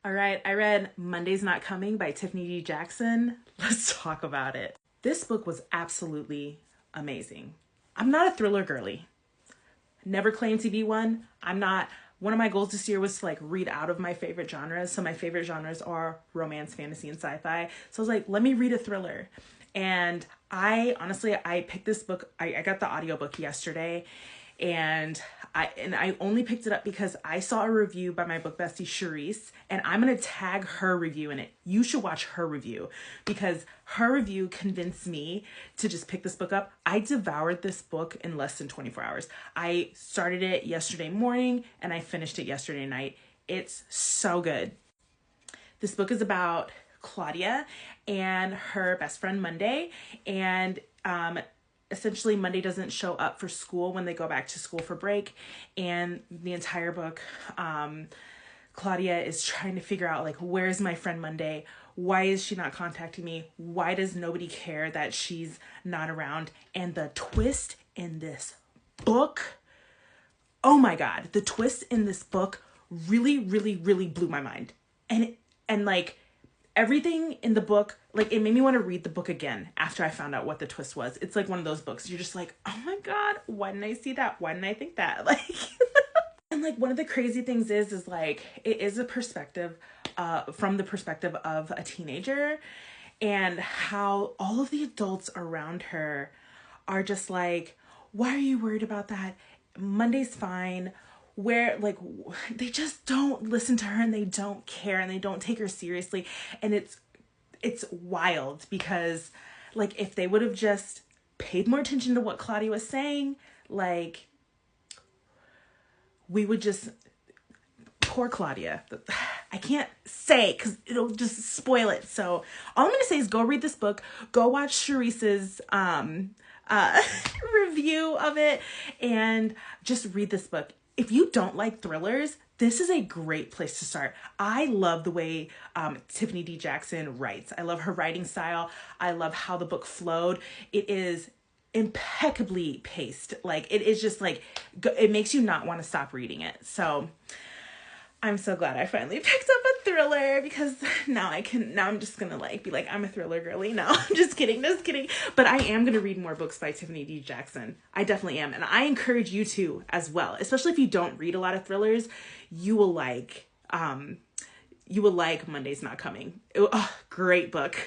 All right, I read Monday's Not Coming by Tiffany D. Jackson. Let's talk about it. This book was absolutely amazing. I'm not a thriller girly. Never claimed to be one. I'm not. One of my goals this year was to read out of my favorite genres. So my favorite genres are romance, fantasy, and sci-fi. So I was like, let me read a thriller. And I picked this book. I got the audiobook yesterday, and I only picked it up because I saw a review by my book bestie Charisse, and I'm gonna tag her review in it. You should watch her review because her review convinced me to just pick this book up. I devoured this book in less than 24 hours. I started it yesterday morning and I finished it yesterday night. It's so good. This book is about Claudia and her best friend Monday, and essentially Monday doesn't show up for school when they go back to school for break, and the entire book Claudia is trying to figure out where's my friend Monday? Why is she not contacting me? Why does nobody care that she's not around? And the twist in this book, oh my god, the twist in this book really blew my mind. And everything in the book, it made me want to read the book again after I found out what the twist was. It's one of those books. You're just oh my god, why didn't I see that? Why didn't I think that? And one of the crazy things is it is a perspective, from the perspective of a teenager, and how all of the adults around her are just why are you worried about that? Monday's fine. Where they just don't listen to her, and they don't care, and they don't take her seriously. And it's wild because if they would have just paid more attention to what Claudia was saying, we would just, poor Claudia. I can't say because it'll just spoil it. So all I'm going to say is go read this book, go watch Charisse's review of it, and just read this book. If you don't like thrillers, this is a great place to start. I love the way Tiffany D. Jackson writes. I love her writing style. I love how the book flowed. It is impeccably paced. It is just it makes you not want to stop reading it. So I'm so glad I finally picked up a thriller, because now I'm just gonna be I'm a thriller girly. No, I'm just kidding. But I am gonna read more books by Tiffany D. Jackson. I definitely am. And I encourage you to as well, especially if you don't read a lot of thrillers. You will like Monday's Not Coming. Great book.